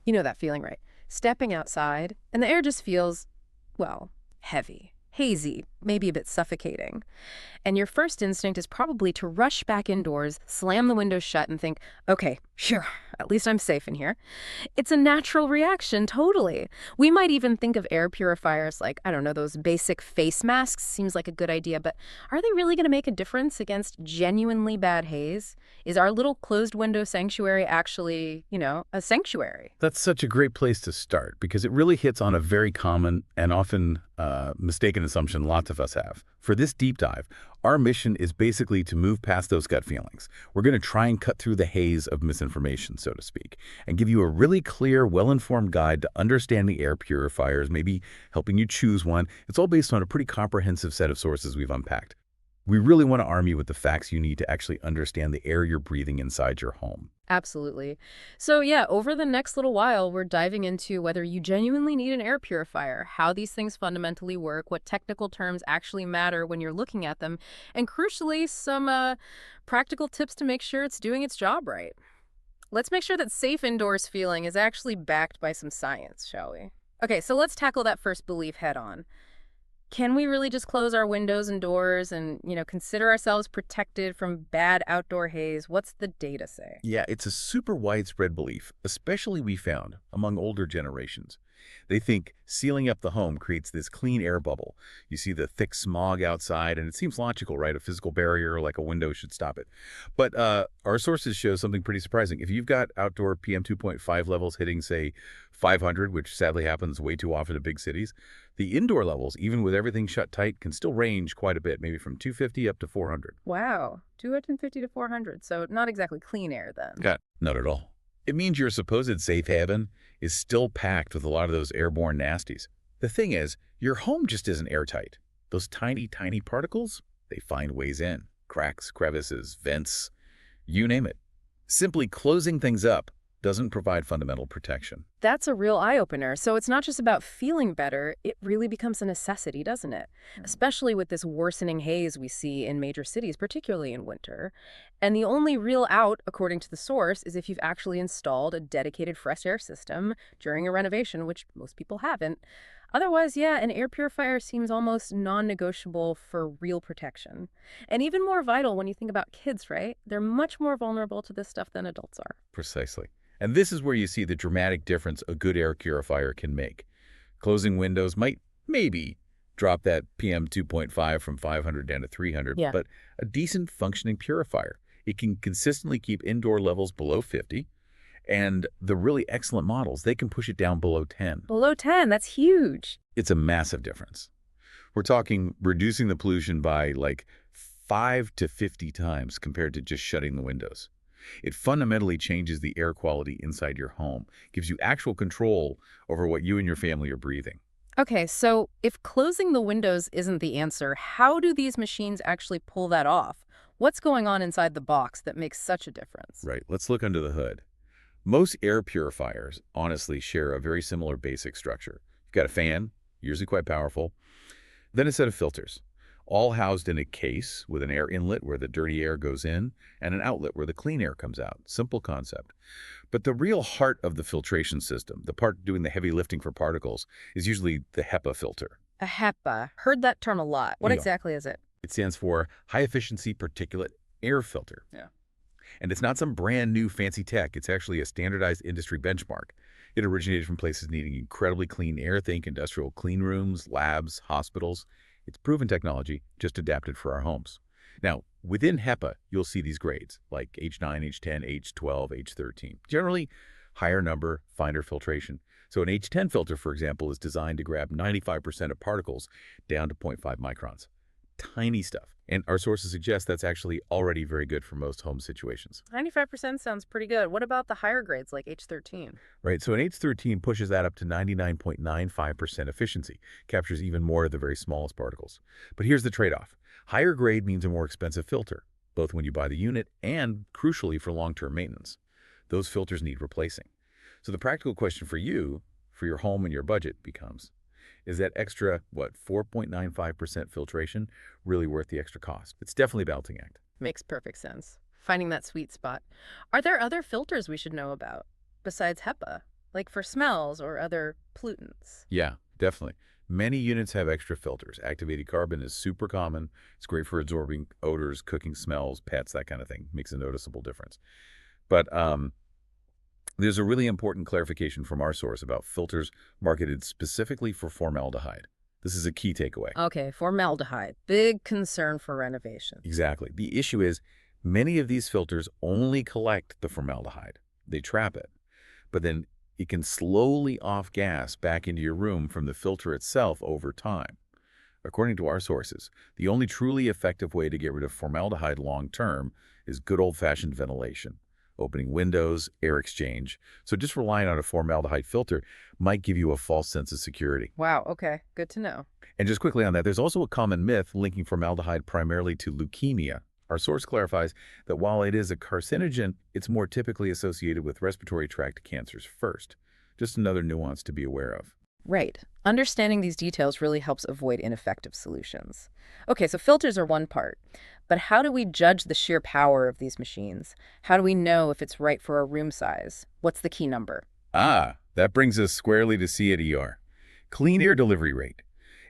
You know that feeling, right? Stepping outside, and the air just feels, well, heavy, hazy, maybe a bit suffocating. And your first instinct is probably to rush back indoors, slam the windows shut, and think, okay, sure, at least I'm safe in here. It's a natural reaction, totally. We might even think of air purifiers like, I don't know, those basic face masks seems like a good idea, but are they really going to make a difference against genuinely bad haze? Is our little closed window sanctuary actually, a sanctuary? That's such a great place to start because it really hits on a very common and often mistaken assumption lots of us have. For this deep dive, our mission is basically to move past those gut feelings. We're going to try and cut through the haze of misinformation, so to speak, and give you a really clear, well-informed guide to understanding air purifiers, maybe helping you choose one. It's all based on a pretty comprehensive set of sources we've unpacked. We really want to arm you with the facts you need to actually understand the air you're breathing inside your home. Absolutely. So yeah, over the next little while, we're diving into whether you genuinely need an air purifier, how these things fundamentally work, what technical terms actually matter when you're looking at them, and crucially, some practical tips to make sure it's doing its job right. Let's make sure that safe indoors feeling is actually backed by some science, shall we? Okay, so let's tackle that first belief head on. Can we really just close our windows and doors and, consider ourselves protected from bad outdoor haze? What's the data say? Yeah, it's a super widespread belief, especially we found among older generations. They think sealing up the home creates this clean air bubble. You see the thick smog outside, and it seems logical, right? A physical barrier like a window should stop it. But our sources show something pretty surprising. If you've got outdoor PM 2.5 levels hitting, say, 500, which sadly happens way too often in big cities, the indoor levels, even with everything shut tight, can still range quite a bit, maybe from 250 up to 400. Wow, 250 to 400, so not exactly clean air then. Got Not at all. It means your supposed safe haven is still packed with a lot of those airborne nasties. The thing is, your home just isn't airtight. Those tiny, tiny particles, they find ways in. Cracks, crevices, vents, you name it. Simply closing things up doesn't provide fundamental protection. That's a real eye-opener. So it's not just about feeling better, it really becomes a necessity, doesn't it? Especially with this worsening haze we see in major cities, particularly in winter. And the only real out, according to the source, is if you've actually installed a dedicated fresh air system during a renovation, which most people haven't. Otherwise, yeah, an air purifier seems almost non-negotiable for real protection. And even more vital when you think about kids, right? They're much more vulnerable to this stuff than adults are. Precisely. And this is where you see the dramatic difference a good air purifier can make. Closing windows might maybe drop that PM 2.5 from 500 down to 300, Yeah. but a decent functioning purifier, it can consistently keep indoor levels below 50, and the really excellent models, they can push it down below 10. Below 10, that's huge. It's a massive difference. We're talking reducing the pollution by like 5 to 50 times compared to just shutting the windows. It fundamentally changes the air quality inside your home, gives you actual control over what you and your family are breathing. Okay, so if closing the windows isn't the answer, how do these machines actually pull that off? What's going on inside the box that makes such a difference? Right, let's look under the hood. Most air purifiers, honestly, share a very similar basic structure. You've got a fan, usually quite powerful, then a set of filters, all housed in a case with an air inlet where the dirty air goes in and an outlet where the clean air comes out. Simple concept. But the real heart of the filtration system, the part doing the heavy lifting for particles, is usually the HEPA filter. A HEPA. Heard that term a lot. What Yeah. exactly is it? It stands for High Efficiency Particulate Air Filter. Yeah. And it's not some brand new fancy tech. It's actually a standardized industry benchmark. It originated from places needing incredibly clean air, think industrial clean rooms, labs, hospitals. It's proven technology, just adapted for our homes. Now, within HEPA, you'll see these grades, like H9, H10, H12, H13. Generally, higher number, finer filtration. So an H10 filter, for example, is designed to grab 95% of particles down to 0.5 microns. Tiny stuff. And our sources suggest that's actually already very good for most home situations. 95% sounds pretty good. What about the higher grades like H13? Right, so an H13 pushes that up to 99.95% efficiency, captures even more of the very smallest particles. But here's the trade-off. Higher grade means a more expensive filter, both when you buy the unit and, crucially, for long-term maintenance. Those filters need replacing. So the practical question for you, for your home and your budget becomes, is that extra, 4.95% filtration really worth the extra cost? It's definitely a balancing act. Makes perfect sense. Finding that sweet spot. Are there other filters we should know about besides HEPA? like for smells or other pollutants. Yeah, definitely. Many units have extra filters. Activated carbon is super common. It's great for absorbing odors, cooking smells, pets, that kind of thing. Makes a noticeable difference. But there's a really important clarification from our source about filters marketed specifically for formaldehyde. This is a key takeaway. Okay, formaldehyde, big concern for renovations. Exactly. The issue is many of these filters only collect the formaldehyde. They trap it, but then it can slowly off gas back into your room from the filter itself over time. According to our sources, the only truly effective way to get rid of formaldehyde long-term is good old-fashioned ventilation, opening windows, air exchange. So just relying on a formaldehyde filter might give you a false sense of security. Wow, okay, good to know. And just quickly on that, there's also a common myth linking formaldehyde primarily to leukemia. Our source clarifies that while it is a carcinogen, it's more typically associated with respiratory tract cancers first. Just another nuance to be aware of. Right. Understanding these details really helps avoid ineffective solutions. Okay, so filters are one part, but how do we judge the sheer power of these machines? How do we know if it's right for our room size? What's the key number? That brings us squarely to CADR, clean air delivery rate.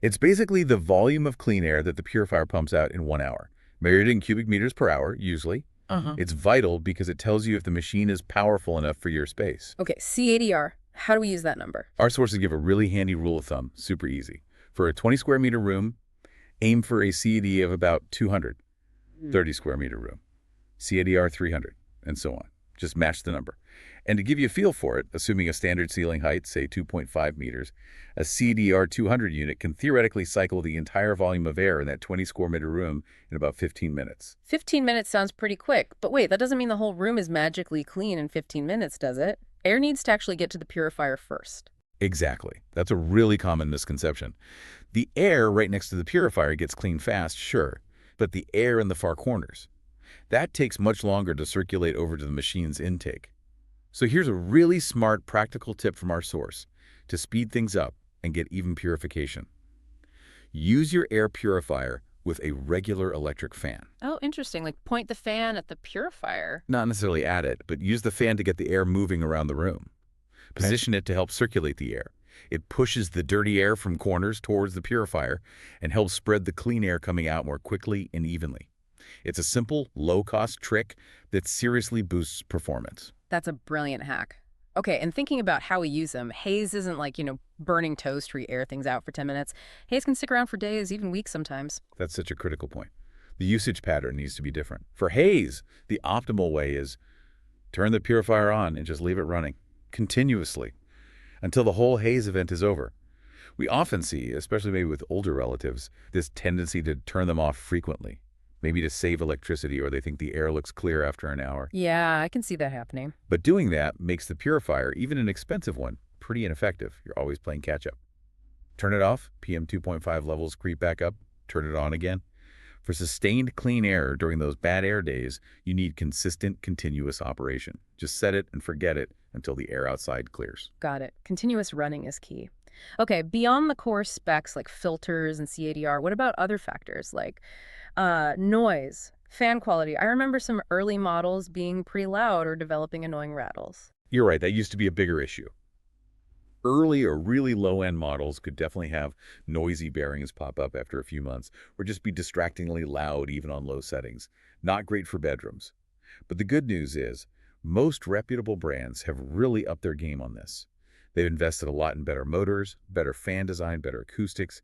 It's basically the volume of clean air that the purifier pumps out in 1 hour, measured in cubic meters per hour, usually. It's vital because it tells you if the machine is powerful enough for your space. Okay, CADR. How do we use that number? Our sources give a really handy rule of thumb, super easy. For a 20 square meter room, aim for a CAD of about 200, 30 square meter room, CADR 300, and so on. Just match the number. And to give you a feel for it, assuming a standard ceiling height, say 2.5 meters, a CDR 200 unit can theoretically cycle the entire volume of air in that 20 square meter room in about 15 minutes. 15 minutes sounds pretty quick, but wait, that doesn't mean the whole room is magically clean in 15 minutes, does it? Air needs to actually get to the purifier first. Exactly. That's a really common misconception. The air right next to the purifier gets clean fast, sure, but the air in the far corners, that takes much longer to circulate over to the machine's intake. So here's a really smart, practical tip from our source to speed things up and get even purification. Use your air purifier with a regular electric fan. Oh, interesting. Like point the fan at the purifier. Not necessarily at it, but use the fan to get the air moving around the room. Position it to help circulate the air. It pushes the dirty air from corners towards the purifier and helps spread the clean air coming out more quickly and evenly. It's a simple, low-cost trick that seriously boosts performance. That's a brilliant hack. Okay, and thinking about how we use them, haze isn't like, burning toast where you air things out for 10 minutes. Haze can stick around for days, even weeks sometimes. That's such a critical point. The usage pattern needs to be different. For haze, the optimal way is turn the purifier on and just leave it running continuously until the whole haze event is over. We often see, especially maybe with older relatives, this tendency to turn them off frequently, maybe to save electricity or they think the air looks clear after an hour. Yeah, I can see that happening. But doing that makes the purifier, even an expensive one, pretty ineffective. You're always playing catch-up. Turn it off, PM 2.5 levels creep back up, turn it on again. For sustained clean air during those bad air days, you need consistent, continuous operation. Just set it and forget it until the air outside clears. Got it. Continuous running is key. Okay, beyond the core specs like filters and CADR, what about other factors like noise, fan quality? I remember some early models being pretty loud or developing annoying rattles. You're right, that used to be a bigger issue. Early or really low-end models could definitely have noisy bearings pop up after a few months or just be distractingly loud even on low settings. Not great for bedrooms. But the good news is most reputable brands have really upped their game on this. They've invested a lot in better motors, better fan design, better acoustics.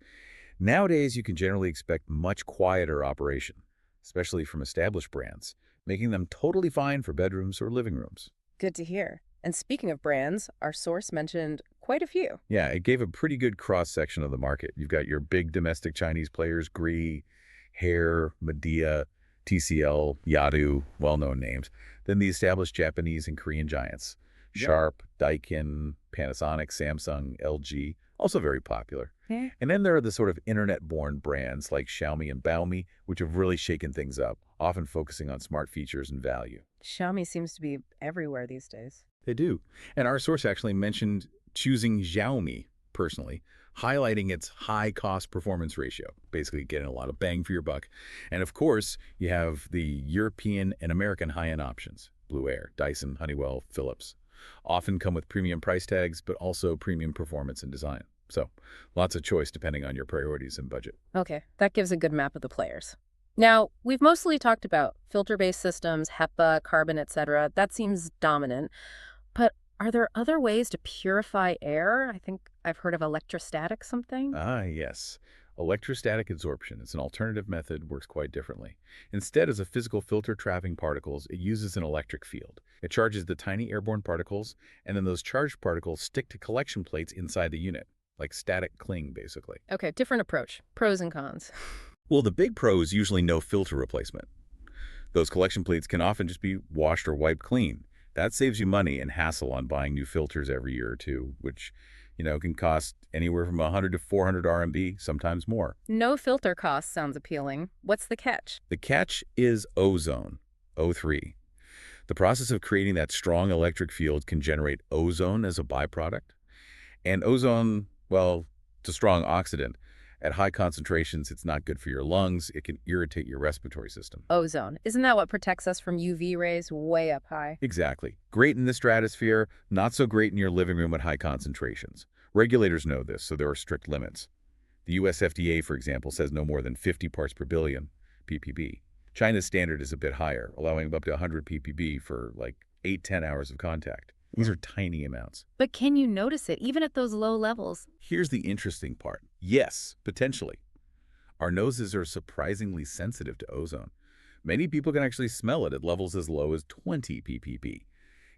Nowadays, you can generally expect much quieter operation, especially from established brands, making them totally fine for bedrooms or living rooms. Good to hear. And speaking of brands, our source mentioned quite a few. Yeah, it gave a pretty good cross-section of the market. You've got your big domestic Chinese players, Gree, Hair, Midea, TCL, Yadu, well-known names. Then the established Japanese and Korean giants. Sharp, Daikin, Panasonic, Samsung, LG, also very popular. Yeah. And then there are the sort of internet-born brands like Xiaomi and Baomi, which have really shaken things up, often focusing on smart features and value. Xiaomi seems to be everywhere these days. They do. And our source actually mentioned choosing Xiaomi personally, highlighting its high cost performance ratio, basically getting a lot of bang for your buck. And of course, you have the European and American high-end options, Blue Air, Dyson, Honeywell, Philips. often come with premium price tags, but also premium performance and design. So lots of choice depending on your priorities and budget. Okay, that gives a good map of the players. Now, we've mostly talked about filter-based systems, HEPA, carbon, etc. That seems dominant. But are there other ways to purify air? I think I've heard of electrostatic something. Ah, yes. Electrostatic absorption is an alternative method, works quite differently. Instead of a physical filter trapping particles, it uses an electric field. It charges the tiny airborne particles, and then those charged particles stick to collection plates inside the unit, like static cling, basically. Okay, different approach. Pros and cons. Well, the big pro is usually no filter replacement. Those collection plates can often just be washed or wiped clean. That saves you money and hassle on buying new filters every year or two, which, can cost anywhere from 100 to 400 RMB, sometimes more. No filter cost sounds appealing. What's the catch? The catch is ozone, O3. The process of creating that strong electric field can generate ozone as a byproduct. And ozone, well, it's a strong oxidant. At high concentrations, it's not good for your lungs. It can irritate your respiratory system. Ozone. Isn't that what protects us from UV rays way up high? Exactly. Great in the stratosphere, not so great in your living room at high concentrations. Regulators know this, so there are strict limits. The US FDA, for example, says no more than 50 parts per billion, ppb. China's standard is a bit higher, allowing up to 100 ppb for like 8–10 hours of contact. These are tiny amounts. But can you notice it, even at those low levels? Here's the interesting part. Yes, potentially. Our noses are surprisingly sensitive to ozone. Many people can actually smell it at levels as low as 20 ppb.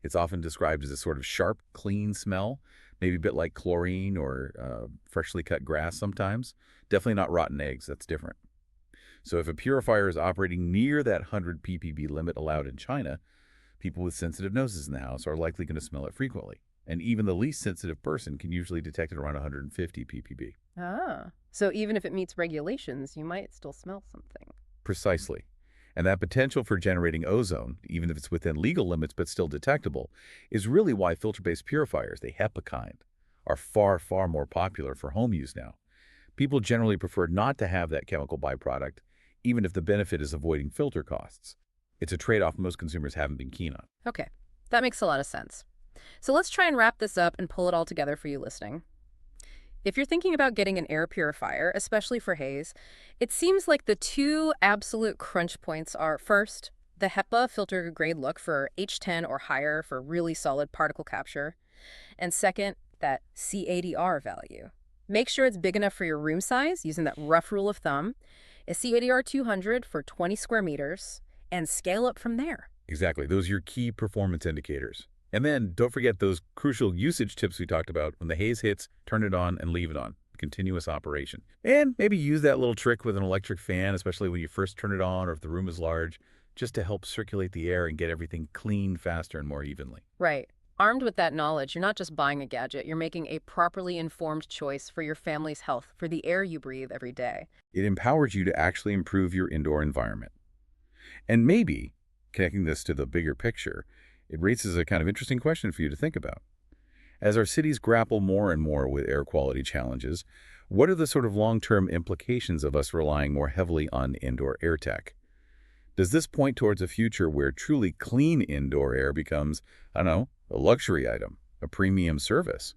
It's often described as a sort of sharp, clean smell, maybe a bit like chlorine or freshly cut grass sometimes. Definitely not rotten eggs. That's different. So if a purifier is operating near that 100 ppb limit allowed in China, people with sensitive noses in the house are likely going to smell it frequently. And even the least sensitive person can usually detect it around 150 ppb. Ah, so even if it meets regulations, you might still smell something. Precisely. And that potential for generating ozone, even if it's within legal limits but still detectable, is really why filter-based purifiers, the HEPA kind, are far, far more popular for home use now. People generally prefer not to have that chemical byproduct, even if the benefit is avoiding filter costs. It's a trade-off most consumers haven't been keen on. Okay, that makes a lot of sense. So let's try and wrap this up and pull it all together for you listening. If you're thinking about getting an air purifier, especially for haze, it seems like the two absolute crunch points are, first, the HEPA filter grade look for H10 or higher for really solid particle capture, and second, that CADR value. Make sure it's big enough for your room size, using that rough rule of thumb, a CADR 200 for 20 square meters, and scale up from there. Exactly. Those are your key performance indicators. And then don't forget those crucial usage tips we talked about. When the haze hits, turn it on and leave it on. Continuous operation. And maybe use that little trick with an electric fan, especially when you first turn it on or if the room is large, just to help circulate the air and get everything clean faster and more evenly. Right. Armed with that knowledge, you're not just buying a gadget, you're making a properly informed choice for your family's health, for the air you breathe every day. It empowers you to actually improve your indoor environment. And maybe, connecting this to the bigger picture, it raises a kind of interesting question for you to think about. As our cities grapple more and more with air quality challenges, what are the sort of long-term implications of us relying more heavily on indoor air tech? Does this point towards a future where truly clean indoor air becomes, I don't know, a luxury item, a premium service?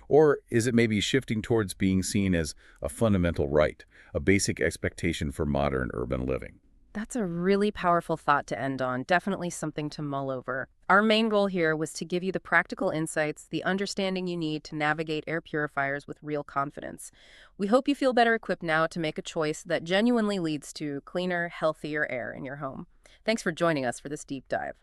Or is it maybe shifting towards being seen as a fundamental right, a basic expectation for modern urban living? That's a really powerful thought to end on, definitely something to mull over. Our main goal here was to give you the practical insights, the understanding you need to navigate air purifiers with real confidence. We hope you feel better equipped now to make a choice that genuinely leads to cleaner, healthier air in your home. Thanks for joining us for this deep dive.